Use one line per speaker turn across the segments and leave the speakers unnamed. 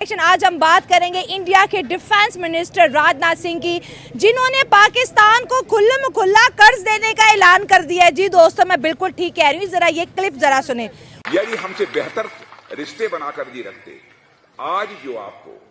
आज हम बात करेंगे इंडिया के डिफेंस मिनिस्टर राजनाथ सिंह की, जिन्होंने पाकिस्तान को खुल्लम खुल्ला कर्ज देने का ऐलान कर दिया है। जी दोस्तों, मैं बिल्कुल ठीक कह रही हूँ, जरा ये क्लिप जरा सुने।
यदि हमसे बेहतर रिश्ते बनाकर भी रखते, आज जो आपको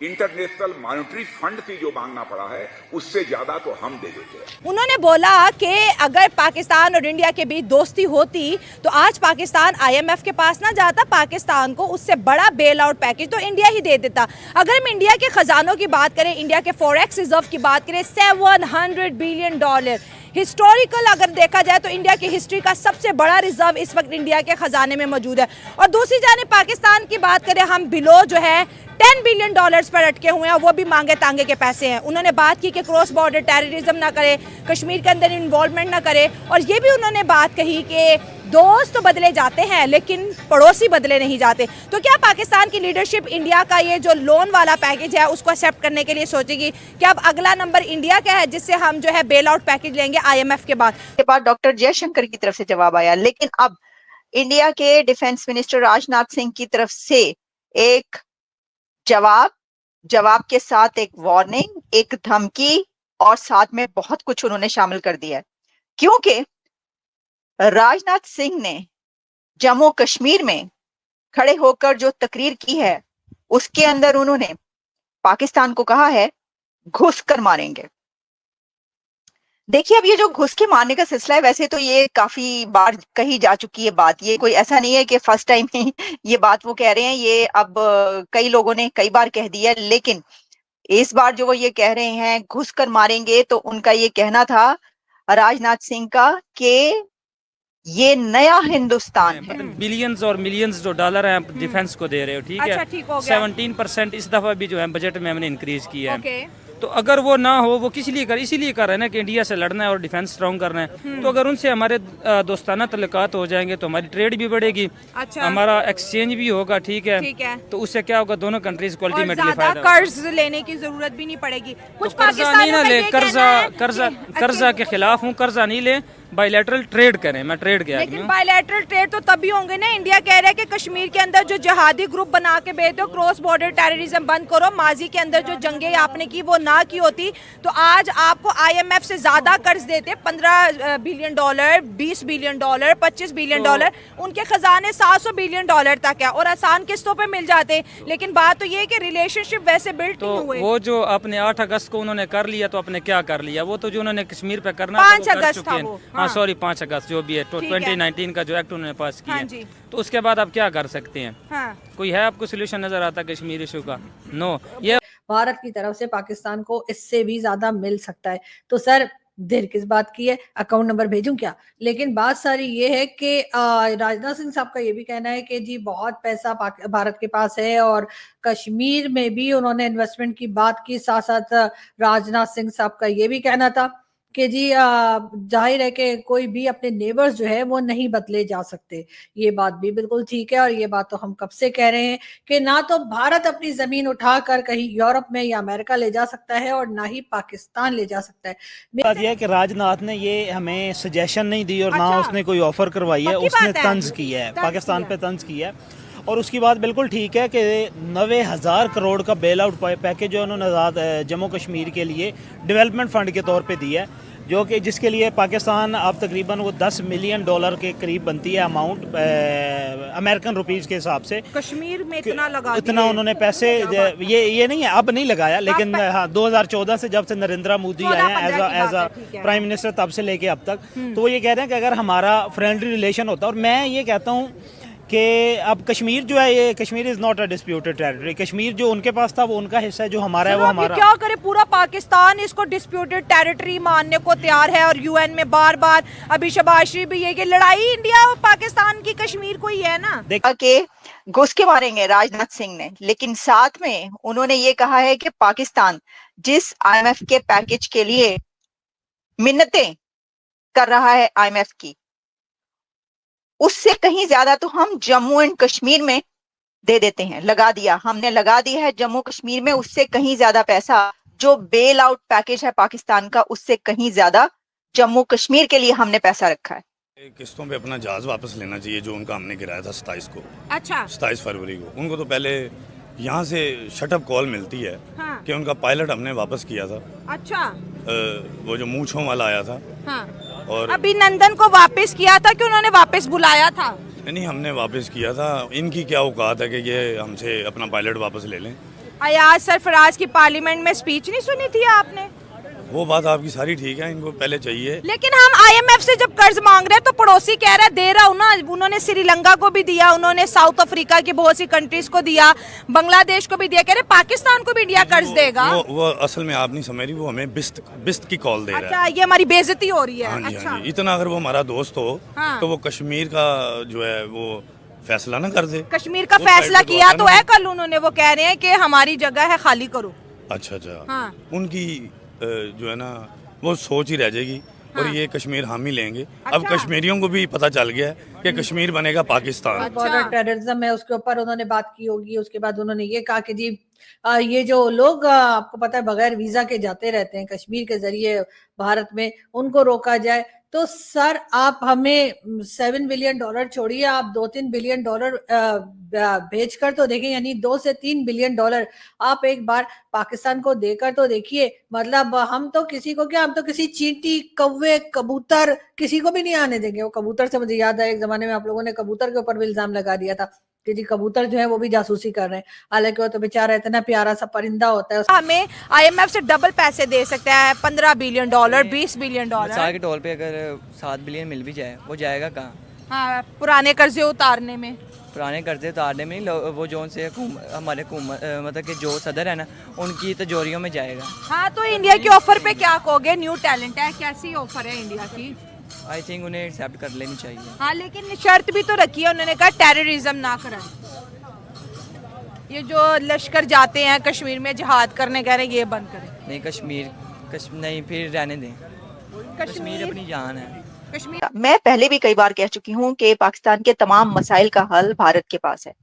इंटरनेशनल मॉनेटरी फंड से जो मांगना पड़ा है, उससे ज्यादा तो हम दे देते।
उन्होंने बोला कि अगर पाकिस्तान और इंडिया के बीच दोस्ती होती तो आज पाकिस्तान IMF के पास ना जाता, पाकिस्तान को उससे बड़ा बेल आउट पैकेज तो इंडिया ही दे देता। अगर हम इंडिया के खजानों की बात करें, इंडिया के फॉरेक्स रिजर्व की बात करें, $700 बिलियन हिस्टोरिकल अगर देखा जाए तो इंडिया की हिस्ट्री का सबसे बड़ा रिजर्व इस वक्त इंडिया के खजाने में मौजूद है। और दूसरी जाने पाकिस्तान की बात करें, हम बिलो जो है $10 बिलियन पर अटके हुए हैं, वो भी मांगे तांगे के पैसे हैं। उन्होंने बात की कि क्रॉस बॉर्डर टेररिज्म ना करे, कश्मीर के अंदर इन्वॉल्वमेंट ना करे, और ये भी उन्होंने बात कही कि दोस्त तो बदले जाते हैं लेकिन पड़ोसी बदले नहीं जाते। तो क्या पाकिस्तान की लीडरशिप इंडिया का ये जो लोन वाला पैकेज है उसको एक्सेप्ट करने के लिए सोचेगी कि अब अगला नंबर इंडिया का है जिससे हम जो है बेल आउट पैकेज लेंगे IMF के बाद?
डॉक्टर जयशंकर की तरफ से जवाब आया, लेकिन अब इंडिया के डिफेंस मिनिस्टर राजनाथ सिंह की तरफ से एक जवाब के साथ एक वार्निंग, एक धमकी और साथ में बहुत कुछ उन्होंने शामिल कर दिया है। क्योंकि राजनाथ सिंह ने जम्मू कश्मीर में खड़े होकर जो तकरीर की है उसके अंदर उन्होंने पाकिस्तान को कहा है घुस कर मारेंगे। देखिए, अब ये जो घुस के मारने का सिलसिला है, वैसे तो ये काफी बार कही जा चुकी है बात, ये कोई ऐसा नहीं है कि फर्स्ट टाइम ही ये बात वो कह रहे हैं, ये अब कई लोगों ने कई बार कह दिया। लेकिन इस बार जो वो ये कह रहे हैं घुस कर मारेंगे, तो उनका ये कहना था राजनाथ सिंह का कि ये नया हिंदुस्तान है।
मतलब बिलियंस और मिलियंस जो डॉलर हैं आप डिफेंस को दे रहे हो, ठीक है।
अच्छा, ठीक हो गया।
17% इस दफा भी जो है बजट में हमने इंक्रीज किया है।
ओके।
तो अगर वो ना हो, वो किस लिए कर, इसीलिए कर रहे हैं ना कि इंडिया से लड़ना है और डिफेंस स्ट्रॉन्ग करना है। तो अगर उनसे हमारे दोस्ताना तल्लुकात हो जाएंगे तो हमारी ट्रेड भी बढ़ेगी,
अच्छा।
हमारा एक्सचेंज भी होगा, ठीक है।
ठीक है।
तो उससे क्या होगा, दोनों कंट्रीज को अल्टीमेटली
ज्यादा
फायदा।
कर्ज लेने की जरूरत भी नहीं पड़ेगी। कुछ
तो कर्जा नहीं ना ले, कर्जा
अच्छा।
के खिलाफ हूँ, कर्जा नहीं ले, बायलैटरल ट्रेड करें। मैं ट्रेड के आदमी
लेकिन
हूँ।
बायलैटरल ट्रेड तो तभी होंगे ना, इंडिया कह रहा है कि कश्मीर के अंदर जो जिहादी ग्रुप बना के भेजते हो, क्रॉस बॉर्डर टेररिज्म बंद करो, माजी के अंदर जो जंगें आपने की वो ना की होती तो आज आपको IMF से ज्यादा कर्ज देते, $15 बिलियन, $20 बिलियन, $25 बिलियन, उनके खजाने $700 बिलियन तक है और आसान किस्तों पे मिल जाते। लेकिन बात तो ये है कि रिलेशनशिप वैसे बिल्ड नहीं हुए।
वो जो आपने 8 अगस्त को उन्होंने कर लिया, तो आपने क्या कर लिया, वो तो जो उन्होंने कश्मीर पे करना
5 अगस्त था वो।
हाँ सॉरी 5 अगस्त जो भी है, 2019 का जो एक्ट उन्होंने पास किया।
हाँ जी।
तो उसके बाद आप क्या कर सकते हैं?
हाँ।
कोई है आपको सोल्यूशन नजर आता कश्मीर इशू का? नो। ये
भारत की तरफ से पाकिस्तान को इससे भी ज्यादा मिल सकता है। तो सर देर किस बात की है, अकाउंट नंबर भेजूं क्या? लेकिन बात सारी ये है कि राजनाथ सिंह साहब का ये भी कहना है कि जी बहुत पैसा भारत के पास है और कश्मीर में भी उन्होंने इन्वेस्टमेंट की बात की। साथ साथ राजनाथ सिंह साहब का ये भी कहना था कि जी जाहिर है कि कोई भी अपने नेबर्स जो है वो नहीं बदले जा सकते। ये बात भी बिल्कुल ठीक है और ये बात तो हम कब से कह रहे हैं कि ना तो भारत अपनी जमीन उठाकर कहीं यूरोप में या अमेरिका ले जा सकता है और ना ही पाकिस्तान ले जा सकता है।
बात यह है कि राजनाथ ने ये हमें सजेशन नहीं दी और ना उसने कोई ऑफर करवाई है, उसने तंज किया है, पाकिस्तान पे तंज किया है। और उसकी बात बिल्कुल ठीक है कि 90,000 करोड़ का बेल आउट पैकेज जो उन्होंने जम्मू कश्मीर के लिए डेवलपमेंट फंड के तौर पे दिया है, जो कि जिसके लिए पाकिस्तान अब तकरीबन वो $10 मिलियन के करीब बनती है अमाउंट अमेरिकन रुपीस के हिसाब से।
कश्मीर में
इतना उन्होंने पैसे ये नहीं है, अब नहीं लगाया, लेकिन हाँ 2014 से जब से नरेंद्र मोदी आए हैं एज अ प्राइम मिनिस्टर, तब से लेके अब तक, तो वो ये कह रहे हैं कि अगर हमारा फ्रेंडली रिलेशन होता, और मैं ये कहता हूँ कि अब कश्मीर जो है, ये Kashmir is not a disputed territory. Kashmir जो उनके पास था वो उनका हिस्सा है, जो हमारा है वो हमारा।
क्या करे, पूरा पाकिस्तान इसको डिस्प्यूटेड टेरिटरी मानने को तैयार है और UN में बार बार अभी शहबाज शरीफ भी ये कि लड़ाई इंडिया और पाकिस्तान की कश्मीर को ही है ना।
देखा कि घुस के मारेंगे राजनाथ सिंह ने, लेकिन साथ में उन्होंने ये कहा है कि पाकिस्तान जिस IMF के पैकेज के लिए मिन्नतें कर रहा है IMF की, उससे कहीं ज्यादा तो हम जम्मू एंड कश्मीर में दे देते हैं। हमने लगा दिया है जम्मू कश्मीर में, उससे कहीं ज्यादा पैसा जो बेल आउट पैकेज है पाकिस्तान का, उससे कहीं ज्यादा जम्मू कश्मीर के लिए हमने पैसा रखा है।
किस्तों पे अपना जहाज वापस लेना चाहिए जो उनका हमने गिराया था 27 को।
अच्छा।
27 फरवरी को। उनको तो पहले यहाँ से शटअप कॉल मिलती है
हाँ।
कि उनका पायलट हमने वापस किया था।
अच्छा।
वो जो मूंछों वाला आया था।
हाँ।
और
अभिनंदन को वापस किया था कि उन्होंने वापस बुलाया था?
नहीं, हमने वापस किया था। इनकी क्या औकात है कि ये हमसे अपना पायलट वापस ले लें।
अयाज सरफराज की पार्लियामेंट में स्पीच नहीं सुनी थी आपने?
वो बात आपकी सारी ठीक है, इनको पहले चाहिए।
लेकिन हम आईएमएफ से जब कर्ज मांग रहे हैं तो पड़ोसी कह रहा है दे रहा हूँ ना। उन्होंने श्रीलंका को भी दिया, उन्होंने साउथ अफ्रीका की बहुत सी कंट्रीज को दिया, बांग्लादेश को भी दिया, कह रहे पाकिस्तान को भी इंडिया कर्ज देगा।
वो असल में आप नहीं समझ रही, वो हमें बिस्त की कॉल दे रहा है।
अच्छा, ये हमारी बेइज्जती हो रही है।
हाँ जी,
अच्छा।
हाँ जी। इतना अगर वो हमारा दोस्त हो
हाँ।
तो वो कश्मीर का जो है वो फैसला ना कर दे।
कश्मीर का
उस साइड
फैसला
पे
किया
आता
तो
ना।
है कल उन्होंने, वो कह रहे हैं कि हमारी जगह है, खाली करो।
अच्छा अच्छा।
हाँ।
उनकी जो है ना वो सोच ही रह जाएगी। और ये कश्मीर हम ही लेंगे। अब
अच्छा।
कश्मीरियों को भी पता चल गया है कि कश्मीर बनेगा पाकिस्तान।
बॉर्डर टेररिज्म है उसके ऊपर उन्होंने बात की होगी। उसके बाद उन्होंने ये कहा कि जी ये जो लोग आपको पता है बगैर वीजा के जाते रहते हैं कश्मीर के जरिए भारत में, उनको रोका जाए। तो सर आप हमें $7 बिलियन छोड़िए, आप $2-3 बिलियन भेज कर तो देखें, यानी $2 से $3 बिलियन आप एक बार पाकिस्तान को देकर तो देखिए। मतलब हम तो किसी को क्या, हम तो किसी चींटी, कौवे, कबूतर किसी को भी नहीं आने देंगे। वो कबूतर से मुझे याद है एक जमाने में आप लोगों ने कबूतर के ऊपर भी इल्जाम लगा दिया था कि जी कबूतर जो है वो भी जासूसी कर रहे हैं, हालांकि वो तो बेचारा इतना प्यारा सा परिंदा होता है।
हमें आईएमएफ से डबल पैसे दे सकते हैं, $15 बिलियन, $20 बिलियन।
मिसाल के तौर पे अगर 7 बिलियन मिल भी जाए, वो जाएगा कहाँ?
हाँ, पुराने कर्जे उतारने में।
पुराने कर्जे उतारने में नहीं, वो जो से हमारे मतलब कि जो सदर है ना, उनकी तिजोरियों में जाएगा।
हाँ, तो इंडिया की ऑफर पे क्या कहोगे? न्यू टैलेंट है, कैसी ऑफर है इंडिया की?
आई थिंक उन्हें एक्सेप्ट कर लेनी चाहिए।
हाँ, लेकिन शर्त भी तो रखी है, उन्होंने कहा टेररिज्म ना कराएं। ये जो लश्कर जाते हैं कश्मीर में जिहाद करने, कह रहे हैं ये बंद करें।
नहीं, कश्मीर नहीं, फिर रहने दें। कश्मीर अपनी जान है।
कश्मीर
मैं पहले भी कई बार कह चुकी हूँ कि पाकिस्तान के तमाम मसाइल का हल भारत के पास है।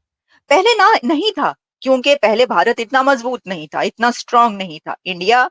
पहले ना नहीं था, क्योंकि पहले भारत इतना मजबूत नहीं था, इतना स्ट्रांग नहीं था। इंडिया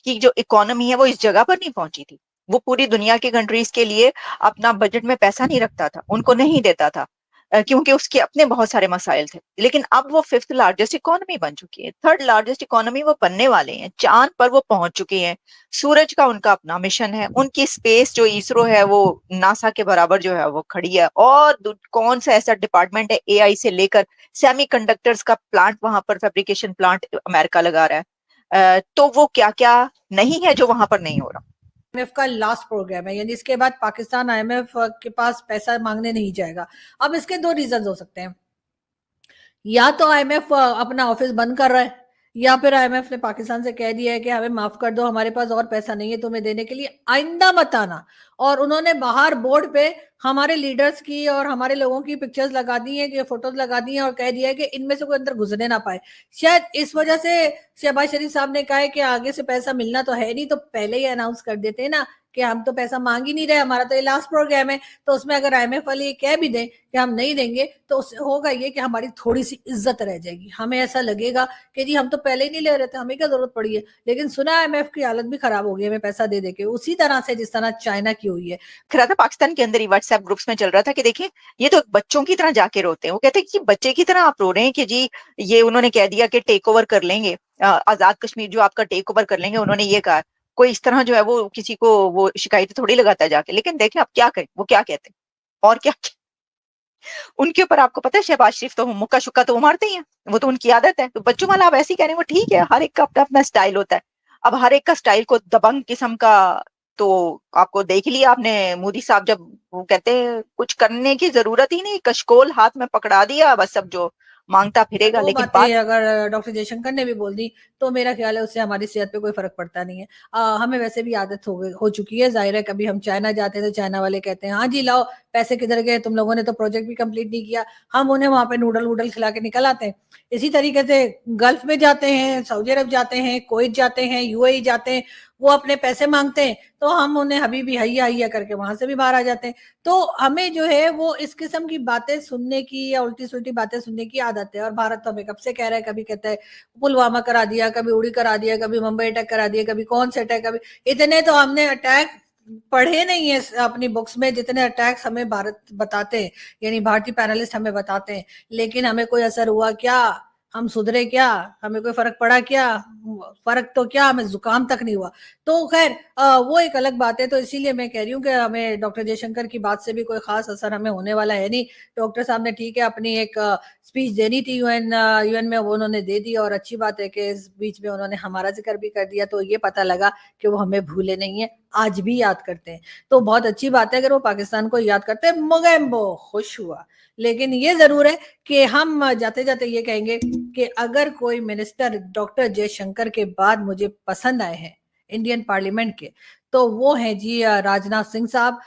की जो इकोनॉमी है वो इस जगह पर नहीं पहुंची थी। वो पूरी दुनिया के कंट्रीज के लिए अपना बजट में पैसा नहीं रखता था, उनको नहीं देता था, क्योंकि उसके अपने बहुत सारे मसाइल थे। लेकिन अब वो 5th लार्जेस्ट इकोनॉमी बन चुकी है, 3rd लार्जेस्ट इकोनॉमी वो बनने वाले हैं। चांद पर वो पहुंच चुके हैं, सूरज का उनका अपना मिशन है, उनकी स्पेस जो इसरो है वो नासा के बराबर जो है वो खड़ी है। और कौन सा ऐसा डिपार्टमेंट है, एआई से लेकर सेमीकंडक्टर्स का प्लांट, वहां पर फैब्रिकेशन प्लांट अमेरिका लगा रहा है। तो वो क्या क्या नहीं है जो वहां पर नहीं हो रहा।
आईएमएफ का लास्ट प्रोग्राम है, यानी इसके बाद पाकिस्तान आईएमएफ के पास पैसा मांगने नहीं जाएगा। अब इसके 2 रीजन हो सकते हैं, या तो आईएमएफ अपना ऑफिस बंद कर रहा है, या फिर आईएमएफ ने पाकिस्तान से कह दिया है कि हमें माफ कर दो, हमारे पास और पैसा नहीं है तुम्हें देने के लिए, आइंदा मत आना। और उन्होंने बाहर बोर्ड पे हमारे लीडर्स की और हमारे लोगों की पिक्चर्स लगा दी है, कि फोटोज लगा दी है, और कह दिया है कि इनमें से कोई अंदर घुसने ना पाए। शायद इस वजह से शहबाज शरीफ साहब ने कहा है कि आगे से पैसा मिलना तो है नहीं, तो पहले ही अनाउंस कर देते हैं ना कि हम तो पैसा मांग ही नहीं रहे, हमारा तो ये लास्ट प्रोग्राम है। तो उसमें अगर आईएमएफ वाले ये कह भी दें कि हम नहीं देंगे, तो उससे होगा ये कि हमारी थोड़ी सी इज्जत रह जाएगी। हमें ऐसा लगेगा कि जी हम तो पहले ही नहीं ले रहे थे, हमें क्या जरूरत पड़ी है। लेकिन सुना आईएमएफ की हालत भी खराब हो गई हमें पैसा दे दे के, उसी तरह से जिस तरह चाइना की हुई है।
खरा था पाकिस्तान के अंदर ही व्हाट्सएप ग्रुप्स में चल रहा था कि देखिए ये तो बच्चों की तरह जाके रोते हैं। वो कहते हैं कि बच्चे की तरह आप रो रहे हैं कि जी ये उन्होंने कह दिया कि टेक ओवर कर लेंगे, आजाद कश्मीर जो आपका टेक ओवर कर लेंगे, उन्होंने ये कहा। कोई इस तरह जो है वो किसी को वो शिकायतें थोड़ी लगाता है जाके। लेकिन देखें आप क्या करें, वो क्या कहते हैं और क्या उनके ऊपर आपको पता है शहबाज शरीफ तो मुक्का शुक्का तो वो मारते ही हैं, वो तो उनकी आदत है। तो बच्चों वाला आप ऐसे ही कह रहे हैं, वो ठीक है, हर एक का अपना अपना स्टाइल होता है। अब हर एक का स्टाइल को दबंग किस्म का तो आपको देख लिया आपने। मोदी साहब जब वो कहते हैं कुछ करने की जरूरत ही नहीं, कशकोल हाथ में पकड़ा दिया, बस सब जो मांगता फिरेगा।
वो
लेकिन
बातें अगर डॉक्टर जयशंकर ने भी बोल दी तो मेरा ख्याल है उससे हमारी सेहत पे कोई फर्क पड़ता नहीं है। हमें वैसे भी आदत हो चुकी है, जाहिर है। कभी हम चाइना जाते हैं तो चाइना वाले कहते हैं हाँ जी लाओ पैसे किधर गए, तुम लोगों ने तो प्रोजेक्ट भी कंप्लीट नहीं किया। हम उन्हें वहां पे नूडल वूडल खिला के निकल आते हैं। इसी तरीके से गल्फ में जाते हैं, सऊदी अरब जाते हैं, कुवैत जाते हैं, यूएई जाते हैं, वो अपने पैसे मांगते हैं तो हम उन्हें हबीबी हैया हैया करके वहां से भी बाहर आ जाते हैं। तो हमें जो है वो इस किस्म की बातें सुनने की या उल्टी सुल्टी बातें सुनने की आदत है। और भारत तो हमें कब से कह रहा है, कभी कहता है पुलवामा करा दिया, कभी उड़ी करा दिया, कभी मुंबई अटैक करा दिया, कभी कौन से अटैक, कभी इतने तो हमने अटैक पढ़े नहीं है अपनी बुक्स में जितने अटैक्स हमें भारत बताते हैं, यानी भारतीय पैनलिस्ट हमें बताते हैं। लेकिन हमें कोई असर हुआ क्या? हम सुधरे क्या, हमें कोई फर्क पड़ा क्या, फर्क तो क्या, हमें जुकाम तक नहीं हुआ। तो खैर वो एक अलग बात है। तो इसीलिए मैं कह रही हूँ कि हमें डॉक्टर जयशंकर की बात से भी कोई खास असर हमें होने वाला है नहीं। डॉक्टर साहब ने ठीक है अपनी एक स्पीच देनी थी यूएन में, वो उन्होंने दे दी, और अच्छी बात है कि इस बीच में उन्होंने हमारा जिक्र भी कर दिया, तो ये पता लगा कि वो हमें भूले नहीं है, आज भी याद करते हैं। तो बहुत अच्छी बात है अगर वो पाकिस्तान को याद करते हैं, मोगेम्बो खुश हुआ। लेकिन ये जरूर है कि हम जाते जाते ये कहेंगे कि अगर कोई मिनिस्टर डॉक्टर जयशंकर के बाद मुझे पसंद आए हैं इंडियन पार्लियामेंट के, तो वो हैं जी राजनाथ सिंह साहब।